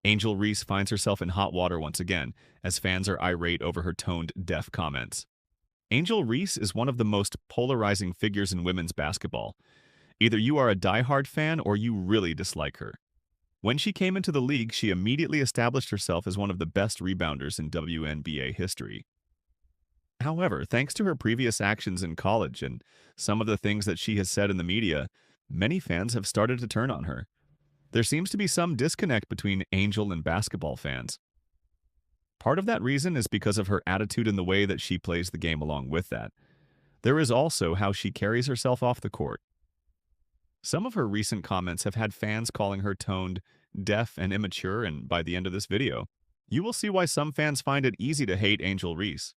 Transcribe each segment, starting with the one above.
Angel Reese finds herself in hot water once again, as fans are irate over her toned, deaf comments. Angel Reese is one of the most polarizing figures in women's basketball. Either you are a diehard fan or you really dislike her. When she came into the league, she immediately established herself as one of the best rebounders in WNBA history. However, thanks to her previous actions in college and some of the things that she has said in the media, many fans have started to turn on her. There seems to be some disconnect between Angel and basketball fans. Part of that reason is because of her attitude and the way that she plays the game along with that. There is also how she carries herself off the court. Some of her recent comments have had fans calling her toned, deaf, and immature, and by the end of this video, you will see why some fans find it easy to hate Angel Reese.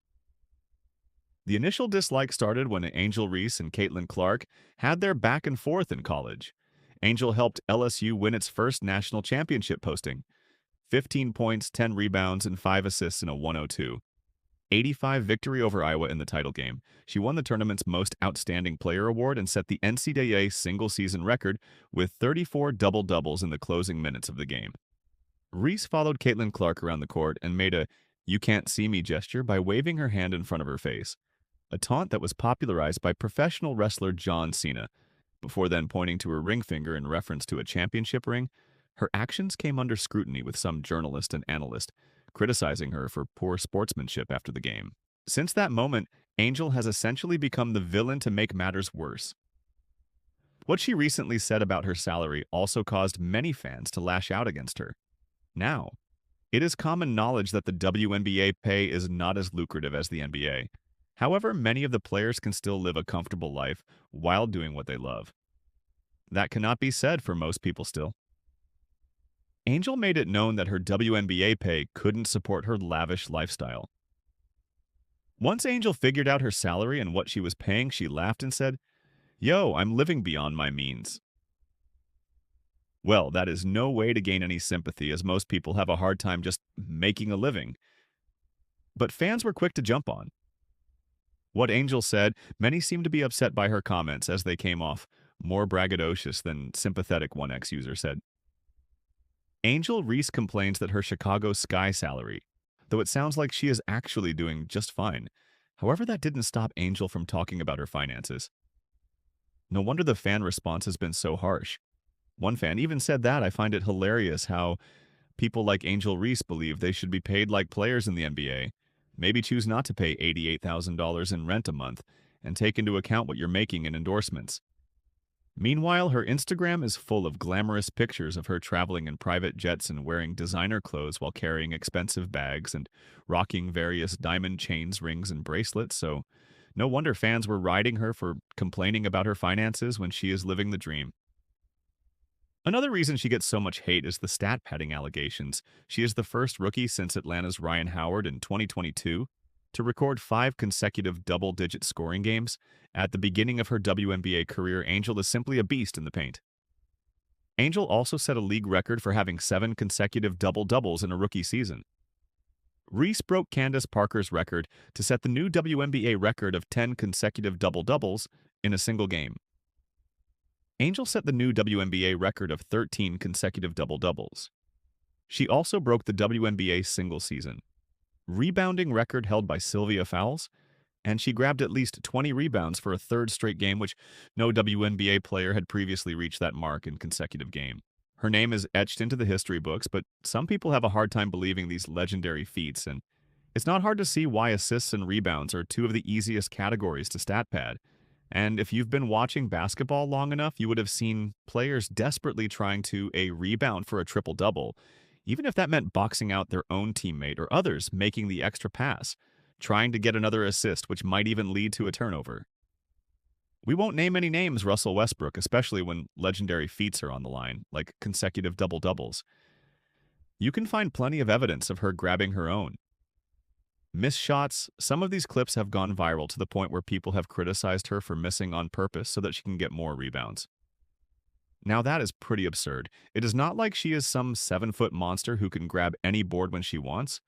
The initial dislike started when Angel Reese and Caitlin Clark had their back and forth in college. Angel helped LSU win its first national championship posting, 15 points, 10 rebounds, and 5 assists in a 102-85 victory over Iowa in the title game. She won the tournament's Most Outstanding Player award and set the NCAA single-season record with 34 double-doubles in the closing minutes of the game. Reese followed Caitlin Clark around the court and made a "you can't see me" gesture by waving her hand in front of her face, a taunt that was popularized by professional wrestler John Cena. Before then pointing to her ring finger in reference to a championship ring, her actions came under scrutiny with some journalist and analyst criticizing her for poor sportsmanship after the game. Since that moment, Angel has essentially become the villain to make matters worse. What she recently said about her salary also caused many fans to lash out against her. Now, it is common knowledge that the WNBA pay is not as lucrative as the NBA. However, many of the players can still live a comfortable life while doing what they love. That cannot be said for most people still. Angel made it known that her WNBA pay couldn't support her lavish lifestyle. Once Angel figured out her salary and what she was paying, she laughed and said, "Yo, I'm living beyond my means." Well, that is no way to gain any sympathy, as most people have a hard time just making a living. But fans were quick to jump on what Angel said. Many seemed to be upset by her comments, as they came off more braggadocious than sympathetic, one ex-user said. Angel Reese complains that her Chicago Sky salary, though it sounds like she is actually doing just fine. However, that didn't stop Angel from talking about her finances. No wonder the fan response has been so harsh. One fan even said that I find it hilarious how people like Angel Reese believe they should be paid like players in the NBA. Maybe choose not to pay $88,000 in rent a month and take into account what you're making in endorsements. Meanwhile, her Instagram is full of glamorous pictures of her traveling in private jets and wearing designer clothes while carrying expensive bags and rocking various diamond chains, rings, and bracelets, so no wonder fans were riding her for complaining about her finances when she is living the dream. Another reason she gets so much hate is the stat padding allegations. She is the first rookie since Atlanta's Ryan Howard in 2022 to record 5 consecutive double-digit scoring games. At the beginning of her WNBA career, Angel is simply a beast in the paint. Angel also set a league record for having 7 consecutive double-doubles in a rookie season. Reese broke Candace Parker's record to set the new WNBA record of 10 consecutive double-doubles in a single game. Angel set the new WNBA record of 13 consecutive double-doubles. She also broke the WNBA single season rebounding record held by Sylvia Fowles, and she grabbed at least 20 rebounds for a third straight game, which no WNBA player had previously reached that mark in consecutive game. Her name is etched into the history books, but some people have a hard time believing these legendary feats, and it's not hard to see why assists and rebounds are 2 of the easiest categories to stat pad. And if you've been watching basketball long enough, you would have seen players desperately trying to rebound for a triple-double, even if that meant boxing out their own teammate or others making the extra pass, trying to get another assist, which might even lead to a turnover. We won't name any names, Russell Westbrook, especially when legendary feats are on the line, like consecutive double-doubles. You can find plenty of evidence of her grabbing her own. Missed shots, some of these clips have gone viral to the point where people have criticized her for missing on purpose so that she can get more rebounds. Now that is pretty absurd. It is not like she is some 7-foot monster who can grab any board when she wants,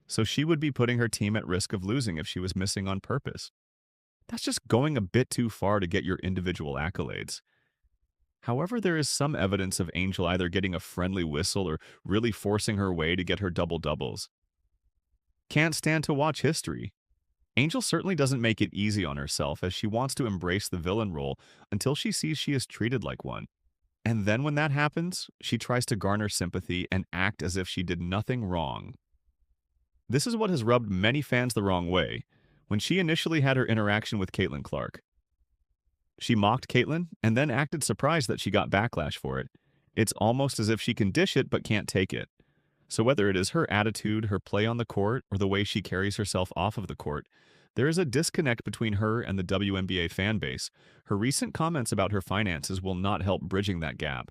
so she would be putting her team at risk of losing if she was missing on purpose. That's just going a bit too far to get your individual accolades. However, there is some evidence of Angel either getting a friendly whistle or really forcing her way to get her double-doubles. Can't stand to watch history. Angel certainly doesn't make it easy on herself as she wants to embrace the villain role until she sees she is treated like one. And then when that happens, she tries to garner sympathy and act as if she did nothing wrong. This is what has rubbed many fans the wrong way when she initially had her interaction with Caitlin Clark. She mocked Caitlin and then acted surprised that she got backlash for it. It's almost as if she can dish it but can't take it. So whether it is her attitude, her play on the court, or the way she carries herself off of the court, there is a disconnect between her and the WNBA fan base. Her recent comments about her finances will not help bridging that gap.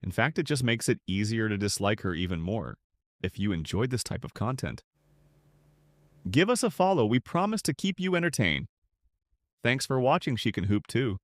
In fact, it just makes it easier to dislike her even more. If you enjoyed this type of content, give us a follow. We promise to keep you entertained. Thanks for watching. She Can Hoop too.